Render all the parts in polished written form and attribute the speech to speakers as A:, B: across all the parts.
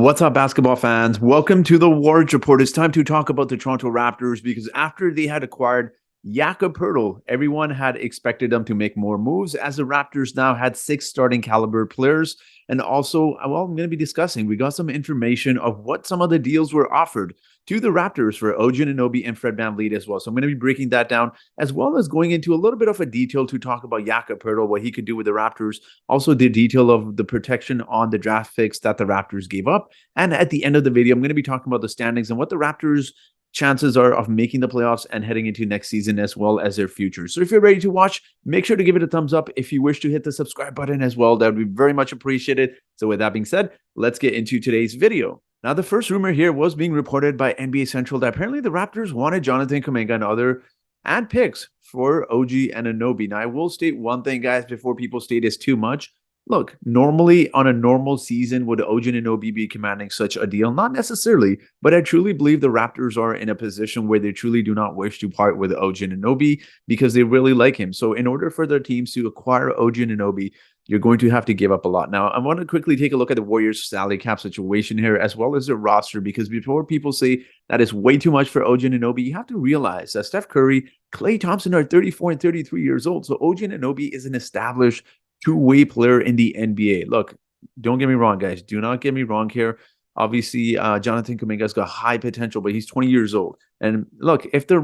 A: What's up, basketball fans? Welcome to the Wards Report. It's time to talk about the Toronto Raptors because after they had acquired Jakob Poeltl, everyone had expected them to make more moves as the Raptors now had 6 starting caliber players. And also, well, I'm going to be discussing, we got some information of what some of the deals were offered to the Raptors for Anunoby and Fred VanVleet as well. So I'm going to be breaking that down, as well as going into a little bit of a detail to talk about Jakob Poeltl, what he could do with the Raptors, also the detail of the protection on the draft picks that the Raptors gave up. And at the end of the video, I'm going to be talking about the standings and what the Raptors' chances are of making the playoffs and heading into next season, as well as their future. So if you're ready to watch, make sure to give it a thumbs up. If you wish to hit the subscribe button as well, that would be very much appreciated. So with that being said, let's get into today's video. Now, the first rumor here was being reported by NBA Central that apparently the Raptors wanted Jonathan Kuminga and picks for OG and Anunoby. Now, I will state one thing, guys, before people state it's too much. Look, normally on a normal season, would OG and Anunoby be commanding such a deal? Not necessarily, but I truly believe the Raptors are in a position where they truly do not wish to part with OG and Anunoby because they really like him. So in order for their teams to acquire OG and Anunoby, you're going to have to give up a lot. Now, I want to quickly take a look at the Warriors' salary cap situation here, as well as their roster, because before people say that is way too much for OG and Anunoby, you have to realize that Steph Curry, Klay Thompson are 34 and 33 years old. So OG and Anunoby is an established two-way player in the NBA. Look, don't get me wrong, guys. Do not get me wrong here. Obviously, Jonathan Kuminga's got high potential, but he's 20 years old. And look, if the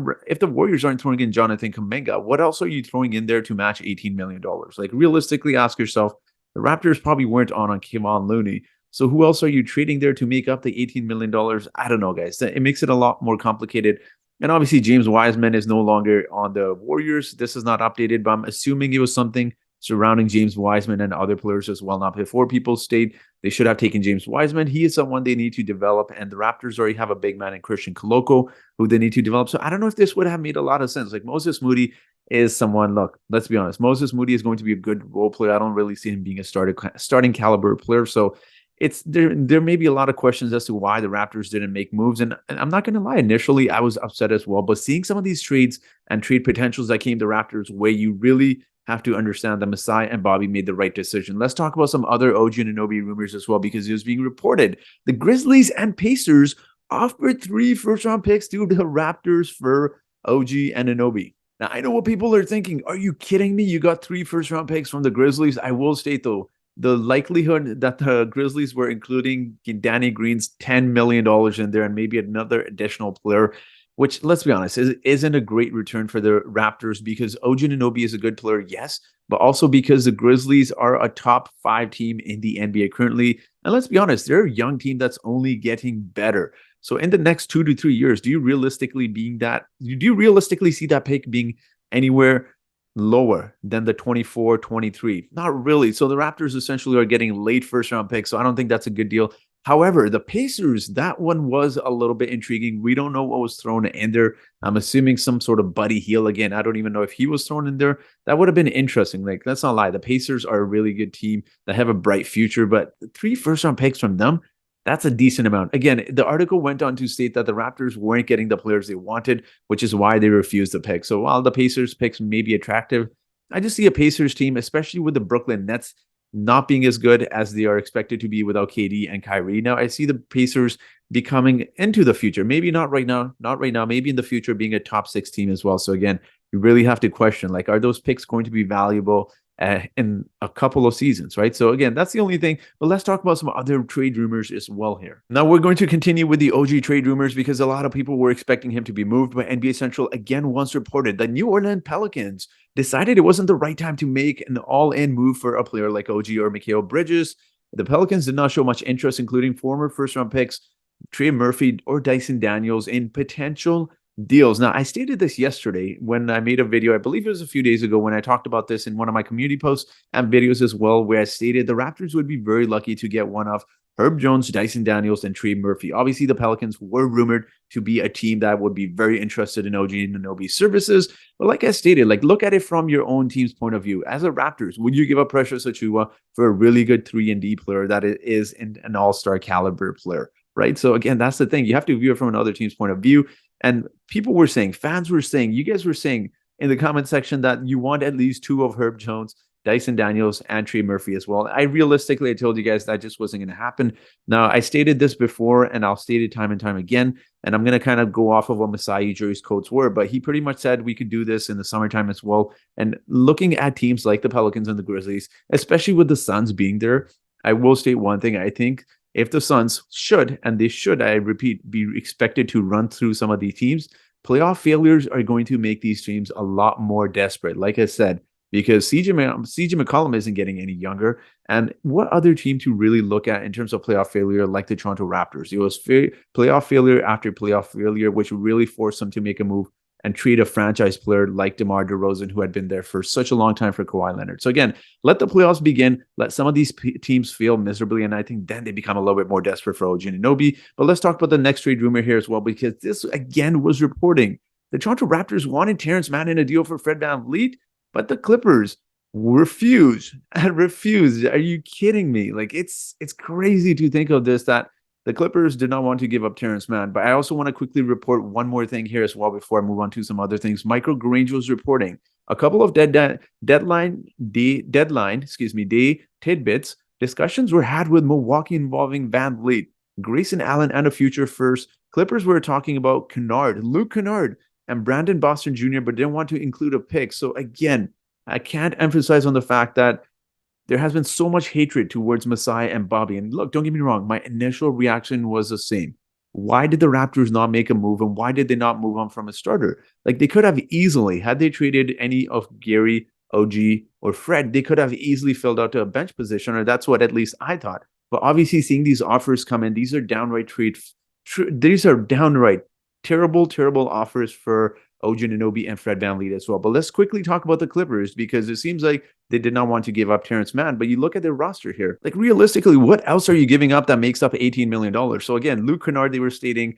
A: Warriors aren't throwing in Jonathan Kuminga, what else are you throwing in there to match $18 million? Like, realistically, ask yourself, the Raptors probably weren't on Kevon Looney. So who else are you trading there to make up the $18 million? I don't know, guys. It makes it a lot more complicated. And obviously, James Wiseman is no longer on the Warriors. This is not updated, but I'm assuming it was something surrounding James Wiseman and other players as well. Now, before people state they should have taken James Wiseman, he is someone they need to develop, and the Raptors already have a big man in Christian Koloko who they need to develop. So I don't know if this would have made a lot of sense. Like, Moses Moody is someone, look, let's be honest, Moses Moody is going to be a good role player. I don't really see him being a starting caliber player. So it's there may be a lot of questions as to why the Raptors didn't make moves. And I'm not going to lie, initially I was upset as well. But seeing some of these trades and trade potentials that came the Raptors' way, you really have to understand that Masai and Bobby made the right decision. Let's talk about some other OG and Anunoby rumors as well, because it was being reported the Grizzlies and Pacers offered 3 first-round picks to the Raptors for OG and Anunoby. Now, I know what people are thinking. Are you kidding me? You got 3 first-round picks from the Grizzlies? I will state, though, the likelihood that the Grizzlies were including Danny Green's $10 million in there and maybe another additional player, which, let's be honest, isn't a great return for the Raptors, because OG Anunoby is a good player, yes, but also because the Grizzlies are a top 5 team in the NBA currently. And let's be honest, they're a young team that's only getting better. So in the next 2 to 3 years, do you realistically see that pick being anywhere lower than the 24, 23? Not really. So the Raptors essentially are getting late first-round picks, so I don't think that's a good deal. However, the Pacers, that one was a little bit intriguing. We don't know what was thrown in there. I'm assuming some sort of Buddy Hield again. I don't even know if he was thrown in there. That would have been interesting. Like, let's not lie. The Pacers are a really good team that have a bright future, but 3 first-round picks from them, that's a decent amount. Again, the article went on to state that the Raptors weren't getting the players they wanted, which is why they refused the pick. So while the Pacers picks may be attractive, I just see a Pacers team, especially with the Brooklyn Nets, not being as good as they are expected to be without KD and Kyrie. Now, I see the Pacers becoming into the future. Maybe not right now, maybe in the future being a top 6 team as well. So again, you really have to question, like, are those picks going to be valuable in a couple of seasons, right? So again, that's the only thing. But let's talk about some other trade rumors as well here. Now, we're going to continue with the OG trade rumors because a lot of people were expecting him to be moved, but NBA Central again once reported that New Orleans Pelicans decided it wasn't the right time to make an all-in move for a player like OG or Mikal Bridges. The Pelicans did not show much interest, including former first-round picks Trey Murphy or Dyson Daniels in potential deals. Now, I stated this yesterday when I made a video, I believe it was a few days ago, when I talked about this in one of my community posts and videos as well, where I stated the Raptors would be very lucky to get one of Herb Jones, Dyson Daniels, and Trey Murphy. Obviously, the Pelicans were rumored to be a team that would be very interested in OG and Anunoby's services. But like I stated, like, look at it from your own team's point of view. As a Raptors, would you give up Precious Achiuwa for a really good 3-and-D player that is an all-star caliber player, right? So again, that's the thing. You have to view it from another team's point of view. And people were saying, fans were saying, you guys were saying in the comment section that you want at least 2 of Herb Jones Dyson Daniels, and Trey Murphy as well. I told you guys that just wasn't going to happen. Now, I stated this before, and I'll state it time and time again, and I'm going to kind of go off of what Masai Ujiri's quotes were, but he pretty much said we could do this in the summertime as well. And looking at teams like the Pelicans and the Grizzlies, especially with the Suns being there, I will state one thing. I think if the Suns should, and they should, I repeat, be expected to run through some of these teams, playoff failures are going to make these teams a lot more desperate. Like I said, because CJ McCollum isn't getting any younger. And what other team to really look at in terms of playoff failure like the Toronto Raptors? It was playoff failure after playoff failure, which really forced them to make a move and treat a franchise player like DeMar DeRozan, who had been there for such a long time for Kawhi Leonard. So again, let the playoffs begin. Let some of these teams fail miserably, and I think then they become a little bit more desperate for OG Anunoby. But let's talk about the next trade rumor here as well, because this, again, was reporting the Toronto Raptors wanted Terrence Mann in a deal for Fred VanVleet, but the Clippers refused. Are you kidding me? Like, it's crazy to think of this, that the Clippers did not want to give up Terrence Mann. But I also want to quickly report one more thing here as well before I move on to some other things. Michael Granger was reporting a couple of deadline day tidbits. Discussions were had with Milwaukee involving VanVleet, Grayson Allen, and a future first. Clippers were talking about Luke Kennard, and Brandon Boston Jr., but didn't want to include a pick. So again, I can't emphasize on the fact that there has been so much hatred towards Masai and Bobby. And look, don't get me wrong, my initial reaction was the same. Why did the Raptors not make a move, and why did they not move on from a starter? Like, they could have easily, had they traded any of Gary, OG, or Fred, they could have easily filled out to a bench position, or that's what at least I thought. But obviously, seeing these offers come in, these are downright terrible offers for OG Anunoby and Fred VanVleet as well. But let's quickly talk about the Clippers, because it seems like they did not want to give up Terrence Mann. But you look at their roster here. Like, realistically, what else are you giving up that makes up $18 million? So again, Luke Kennard, they were stating,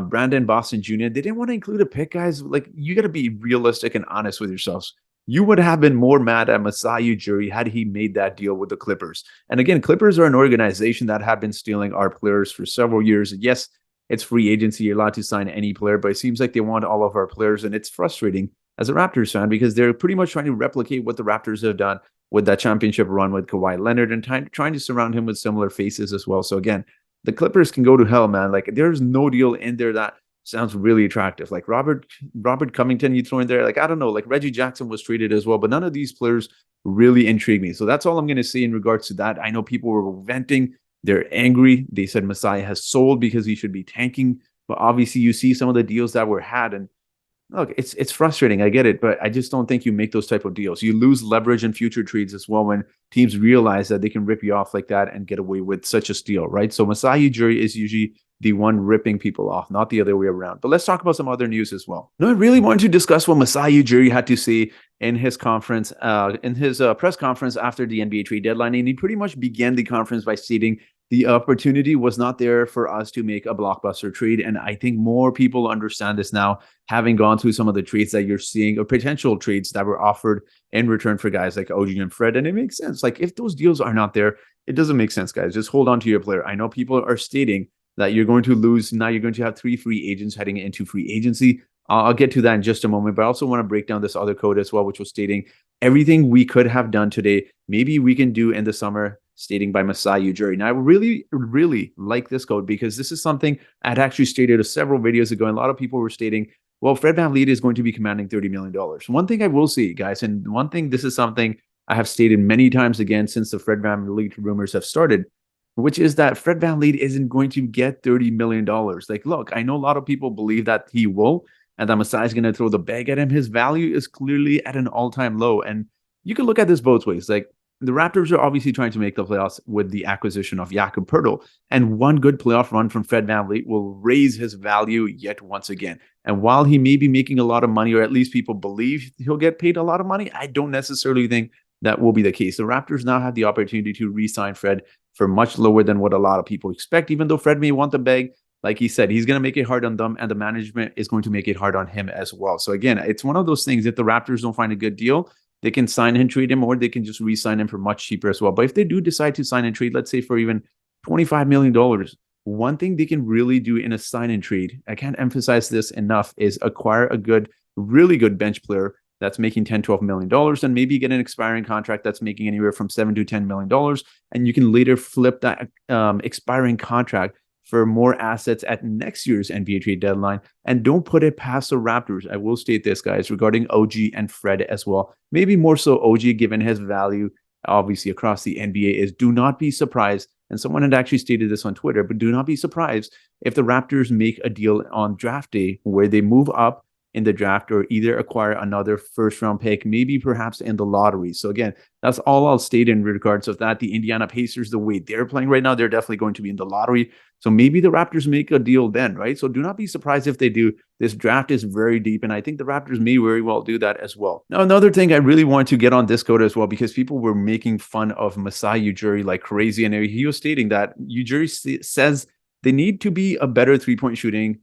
A: Brandon Boston Jr., they didn't want to include a pick, guys. Like, you got to be realistic and honest with yourselves. You would have been more mad at Masai Ujiri had he made that deal with the Clippers. And again, Clippers are an organization that have been stealing our players for several years. Yes, it's free agency. You're allowed to sign any player, but it seems like they want all of our players, and it's frustrating as a Raptors fan because they're pretty much trying to replicate what the Raptors have done with that championship run with Kawhi Leonard and trying to surround him with similar faces as well. So again, the Clippers can go to hell, man. Like, there's no deal in there that sounds really attractive. Like Robert Covington, you throw in there. Like, I don't know, like Reggie Jackson was traded as well, but none of these players really intrigue me. So that's all I'm going to say in regards to that. I know people were venting. They're angry. They said Masai has sold because he should be tanking. But obviously, you see some of the deals that were had. And look, it's frustrating. I get it. But I just don't think you make those type of deals. You lose leverage in future trades as well when teams realize that they can rip you off like that and get away with such a steal, right? So Masai Ujiri is usually the one ripping people off, not the other way around. But let's talk about some other news as well. Now, I really wanted to discuss what Masai Ujiri had to say in his conference, press conference after the NBA trade deadline. And he pretty much began the conference by stating the opportunity was not there for us to make a blockbuster trade. And I think more people understand this now, having gone through some of the trades that you're seeing, or potential trades that were offered in return for guys like OG and Fred. And it makes sense. Like, if those deals are not there, it doesn't make sense, guys. Just hold on to your player. I know people are stating that you're going to lose. Now you're going to have 3 free agents heading into free agency. I'll get to that in just a moment, but I also want to break down this other code as well, which was stating everything we could have done today, maybe we can do in the summer, stating by Masai Ujiri. Now, I really like this code because this is something I'd actually stated several videos ago, and a lot of people were stating, well, Fred VanVleet is going to be commanding $30 million. One thing I will say, guys, and one thing, this is something I have stated many times again since the Fred VanVleet rumors have started, which is that Fred VanVleet isn't going to get $30 million. Like, look, I know a lot of people believe that he will, and that Masai is going to throw the bag at him. His value is clearly at an all-time low. And you can look at this both ways. Like, the Raptors are obviously trying to make the playoffs with the acquisition of Jakob Poeltl. And one good playoff run from Fred VanVleet will raise his value yet once again. And while he may be making a lot of money, or at least people believe he'll get paid a lot of money, I don't necessarily think that will be the case. The Raptors now have the opportunity to re-sign Fred for much lower than what a lot of people expect, even though Fred may want the bag. Like he said, he's going to make it hard on them, and the management is going to make it hard on him as well. So again, it's one of those things. If the Raptors don't find a good deal, they can sign and trade him, or they can just re-sign him for much cheaper as well. But if they do decide to sign and trade, let's say for even $25 million, one thing they can really do in a sign and trade, I can't emphasize this enough, is acquire a really good bench player that's making $10-12 million, and maybe get an expiring contract that's making anywhere from $7 to $10 million, and you can later flip that expiring contract for more assets at next year's NBA trade deadline. And don't put it past the Raptors. I will state this, guys, regarding OG and Fred as well. Maybe more so OG, given his value, obviously, across the NBA, is do not be surprised. And someone had actually stated this on Twitter, but do not be surprised if the Raptors make a deal on draft day where they move up in the draft or either acquire another first round pick, maybe perhaps in the lottery. So again, that's all I'll state in regards of that. The Indiana Pacers, the way they're playing right now, they're definitely going to be in the lottery. So maybe the Raptors make a deal then, right? So do not be surprised if they do. This draft is very deep, and I think the Raptors may very well do that as well. Now, another thing I really want to get on Discord as well, because people were making fun of Masai Ujiri like crazy, and he was stating that Ujiri says they need to be a better three-point shooting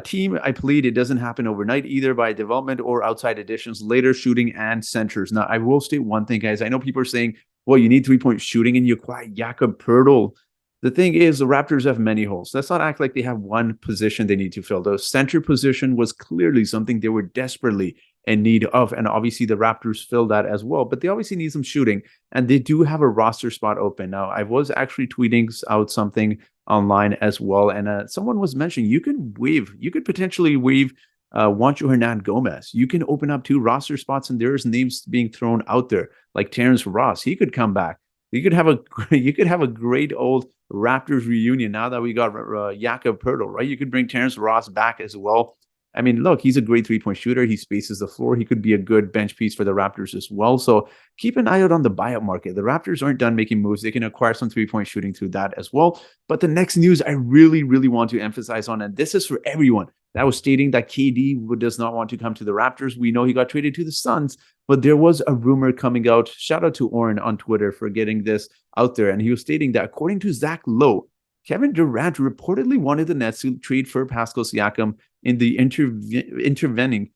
A: team. I plead it doesn't happen overnight, either by development or outside additions, later shooting and centers. Now, I will state one thing, guys. I know people are saying, well, you need three-point shooting and you acquire Jakob Poeltl. The thing is, the Raptors have many holes. Let's not act like they have one position they need to fill. The center position was clearly something they were desperately in need of, and obviously the Raptors filled that as well. But they obviously need some shooting, and they do have a roster spot open. Now, I was actually tweeting out something online as well, and someone was mentioning you could potentially waive Juancho Hernangomez. You can open up 2 roster spots, and there's names being thrown out there like Terrence Ross. He could come back. You could have a great old Raptors reunion now that we got Jakob Poeltl, right? You could bring Terrence Ross back as well. I mean, look, he's a great three-point shooter. He spaces the floor. He could be a good bench piece for the Raptors as well. So keep an eye out on the buyout market. The Raptors aren't done making moves. They can acquire some three-point shooting through that as well. But the next news I really, really want to emphasize on, and this is for everyone that was stating that KD does not want to come to the Raptors. We know he got traded to the Suns, but there was a rumor coming out. Shout out to Oren on Twitter for getting this out there. And he was stating that according to Zach Lowe, Kevin Durant reportedly wanted the Nets to trade for Pascal Siakam in the intervening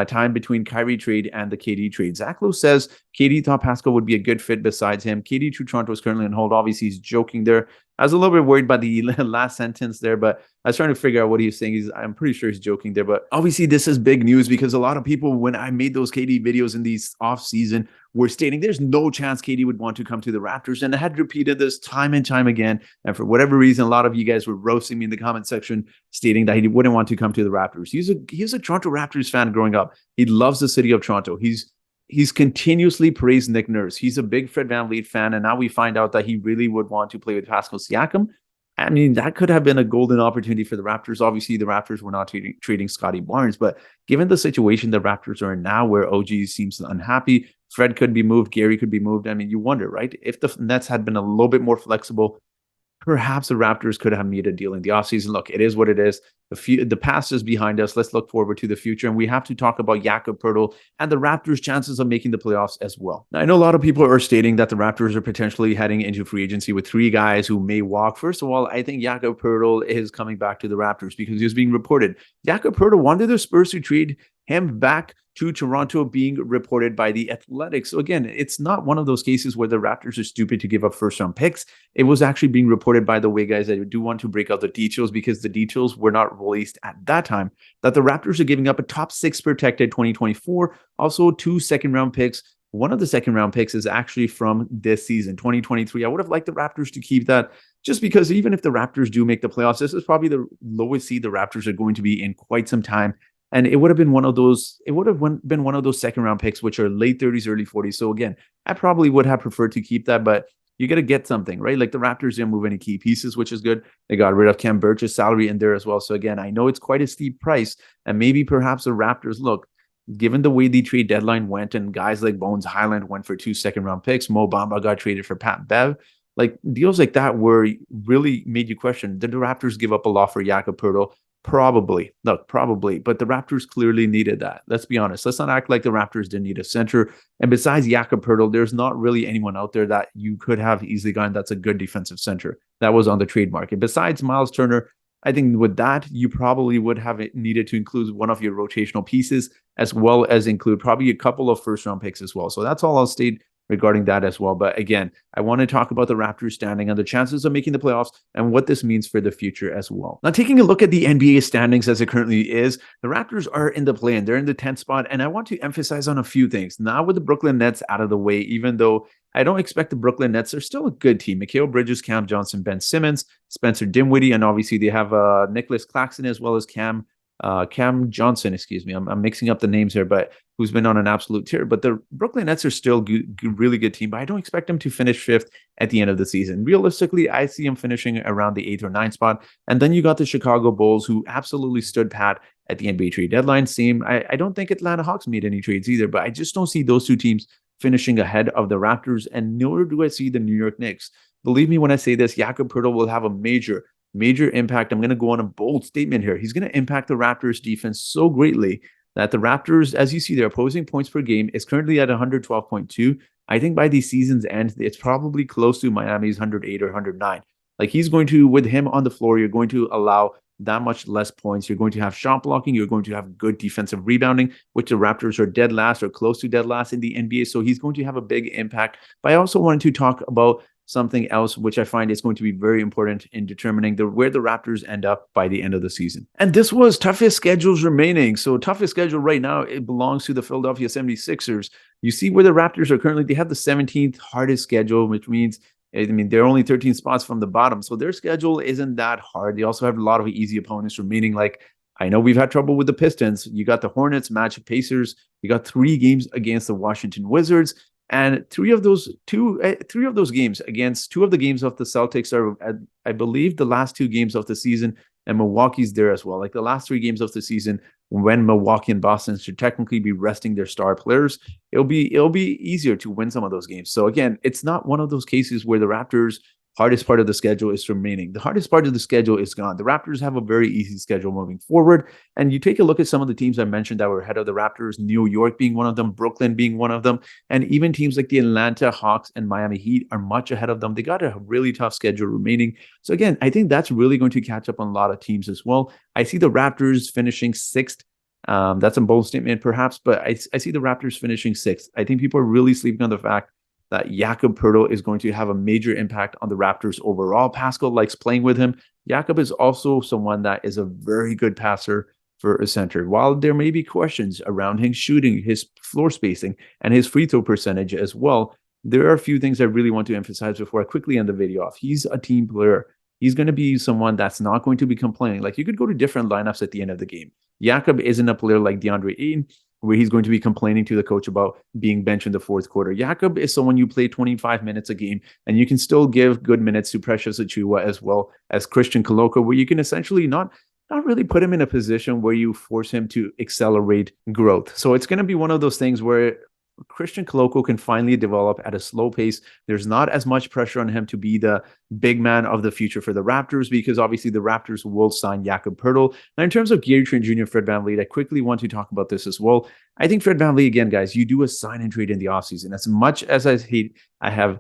A: time between Kyrie trade and the KD trade. Zach Lowe says KD thought Pascal would be a good fit besides him. KD to Toronto is currently on hold. Obviously, he's joking there. I was a little bit worried by the last sentence there, but I was trying to figure out what he was saying. I'm pretty sure he's joking there, but obviously this is big news because a lot of people, when I made those KD videos in these off season, were stating there's no chance KD would want to come to the Raptors. And I had repeated this time and time again. And for whatever reason, a lot of you guys were roasting me in the comment section stating that he wouldn't want to come to the Raptors. He's a Toronto Raptors fan growing up. He loves the city of Toronto. He's continuously praised Nick Nurse. He's a big Fred VanVleet fan, and now we find out that he really would want to play with Pascal Siakam. I mean, that could have been a golden opportunity for the Raptors. Obviously, the Raptors were not trading Scotty Barnes, but given the situation the Raptors are in now where OG seems unhappy, Fred could be moved, Gary could be moved. I mean, you wonder, right? If the Nets had been a little bit more flexible, perhaps the Raptors could have made a deal in the offseason. Look, it is what it is. The past is behind us. Let's look forward to the future. And we have to talk about Jakob Poeltl and the Raptors' chances of making the playoffs as well. Now, I know a lot of people are stating that the Raptors are potentially heading into free agency with 3 guys who may walk. First of all, I think Jakob Poeltl is coming back to the Raptors because he was being reported. Jakob Poeltl wanted the Spurs to trade him back to Toronto, being reported by The Athletic. So again, it's not one of those cases where the Raptors are stupid to give up first-round picks. It was actually being reported, by the way, guys. I do want to break out the details because the details were not released at that time, that the Raptors are giving up a top 6 protected 2024, also 2 second-round picks. One of the second-round picks is actually from this season, 2023. I would have liked the Raptors to keep that just because even if the Raptors do make the playoffs, this is probably the lowest seed the Raptors are going to be in quite some time. And it would have been one of those second round picks, which are late 30s, early 40s. So again, I probably would have preferred to keep that, but you got to get something, right? Like the Raptors didn't move any key pieces, which is good. They got rid of Kem Birch's salary in there as well. So again, I know it's quite a steep price, and maybe perhaps the Raptors, look, given the way the trade deadline went and guys like Bones Highland went for 2 second round picks, Mo Bamba got traded for Pat Bev, like deals like that were really made you question, did the Raptors give up a lot for Jakob Poeltl? Probably. Look, probably. But the Raptors clearly needed that. Let's be honest. Let's not act like the Raptors didn't need a center. And besides Jakob Poeltl, there's not really anyone out there that you could have easily gotten that's a good defensive center that was on the trade market. Besides Miles Turner, I think with that, you probably would have needed to include one of your rotational pieces as well as include probably a couple of first-round picks as well. So that's all I'll state regarding that as well. But again, I want to talk about the Raptors standing and the chances of making the playoffs and what this means for the future as well. Now, taking a look at the NBA standings as it currently is, the Raptors are in the play-in. They're in the 10th spot, and I want to emphasize on a few things. Now with the Brooklyn Nets out of the way, even though I don't expect the Brooklyn Nets, they're still a good team. Mikal Bridges, Cam Johnson, Ben Simmons, Spencer Dinwiddie, and obviously they have Nicholas Claxton as well as Cam Johnson, excuse me. I'm mixing up the names here, but who's been on an absolute tear. But the Brooklyn Nets are still really good team, but I don't expect them to finish 5th at the end of the season. Realistically, I see them finishing around the 8th or 9th spot. And then you got the Chicago Bulls, who absolutely stood pat at the NBA trade deadline. I don't think Atlanta Hawks made any trades either, but I just don't see those two teams finishing ahead of the Raptors, and nor do I see the New York Knicks. Believe me when I say this, Jakob Poeltl will have a major impact. I'm going to go on a bold statement here. He's going to impact the Raptors defense so greatly that the Raptors, as you see, their opposing points per game is currently at 112.2. I think by the season's end, it's probably close to Miami's 108 or 109. Like, he's going to, with him on the floor, you're going to allow that much less points. You're going to have shot blocking. You're going to have good defensive rebounding, which the Raptors are dead last or close to dead last in the NBA. So he's going to have a big impact. But I also wanted to talk about something else, which I find is going to be very important in determining where the Raptors end up by the end of the season. And this was toughest schedules remaining. So toughest schedule right now, it belongs to the Philadelphia 76ers. You see where the Raptors are currently. They have the 17th hardest schedule, which means, I mean, they're only 13 spots from the bottom. So their schedule isn't that hard. They also have a lot of easy opponents remaining. Like, I know we've had trouble with the Pistons. You got the Hornets, Magic, Pacers. You got 3 games against the Washington Wizards. And two of the games against 2 of the games of the Celtics are, I believe, the last 2 games of the season, and Milwaukee's there as well. Like the last 3 games of the season, when Milwaukee and Boston should technically be resting their star players, it'll be easier to win some of those games. So again, it's not one of those cases where the Raptors' hardest part of the schedule is remaining. The hardest part of the schedule is gone. The Raptors have a very easy schedule moving forward. And you take a look at some of the teams I mentioned that were ahead of the Raptors, New York being one of them, Brooklyn being one of them, and even teams like the Atlanta Hawks and Miami Heat are much ahead of them. They got a really tough schedule remaining. So again, I think that's really going to catch up on a lot of teams as well. I see the Raptors finishing 6th. That's a bold statement perhaps, but I see the Raptors finishing 6th. I think people are really sleeping on the fact that Jakob Poeltl is going to have a major impact on the Raptors overall. Pascal likes playing with him. Jakob is also someone that is a very good passer for a center. While there may be questions around his shooting, his floor spacing, and his free throw percentage as well, there are a few things I really want to emphasize before I quickly end the video off. He's a team player. He's going to be someone that's not going to be complaining. Like, you could go to different lineups at the end of the game. Jakob isn't a player like DeAndre Ayton, where he's going to be complaining to the coach about being benched in the 4th quarter. Jakob is someone you play 25 minutes a game, and you can still give good minutes to Precious Achiuwa as well as Christian Koloko, where you can essentially not really put him in a position where you force him to accelerate growth. So it's going to be one of those things where Christian Koloko can finally develop at a slow pace. There's not as much pressure on him to be the big man of the future for the Raptors, because obviously the Raptors will sign Jakob Poeltl. Now, in terms of Gary Trent Jr., Fred VanVleet, I quickly want to talk about this as well. I think Fred VanVleet, again, guys, you do a sign and trade in the offseason. As much as I have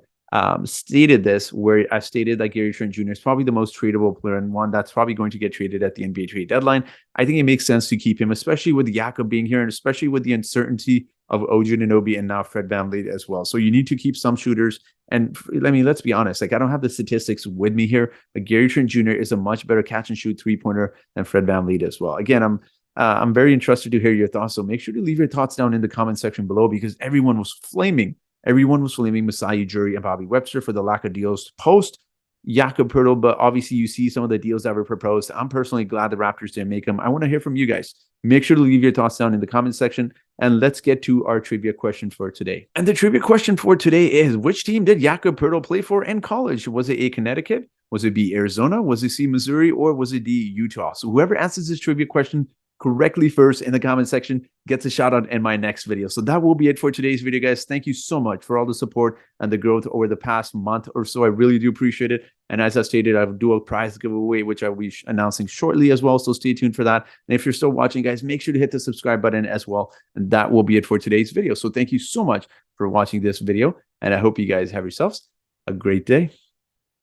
A: stated this, where I've stated that Gary Trent Jr. is probably the most tradable player and one that's probably going to get traded at the NBA trade deadline. I think it makes sense to keep him, especially with Jakob being here and especially with the uncertainty of Anunoby and now Fred VanVleet as well. So you need to keep some shooters. And I mean, let's be honest, like, I don't have the statistics with me here, but Gary Trent Jr. is a much better catch and shoot 3-pointer than Fred VanVleet as well. Again, I'm very interested to hear your thoughts. So make sure to leave your thoughts down in the comment section below, because everyone was flaming Masai, Ujiri, and Bobby Webster for the lack of deals post Jakob Poeltl, but obviously you see some of the deals that were proposed. I'm personally glad the Raptors didn't make them. I want to hear from you guys. Make sure to leave your thoughts down in the comment section, and let's get to our trivia question for today. And the trivia question for today is, which team did Jakob Poeltl play for in college? Was it A, Connecticut? Was it B, Arizona? Was it C, Missouri? Or was it D, Utah? So whoever answers this trivia question correctly first in the comment section gets a shout out in my next video. So that will be it for today's video, guys. Thank you so much for all the support and the growth over the past month or so. I really do appreciate it. And as I stated, I will do a prize giveaway, which I will be announcing shortly as well. So stay tuned for that. And if you're still watching, guys, make sure to hit the subscribe button as well. And that will be it for today's video. So thank you so much for watching this video. And I hope you guys have yourselves a great day.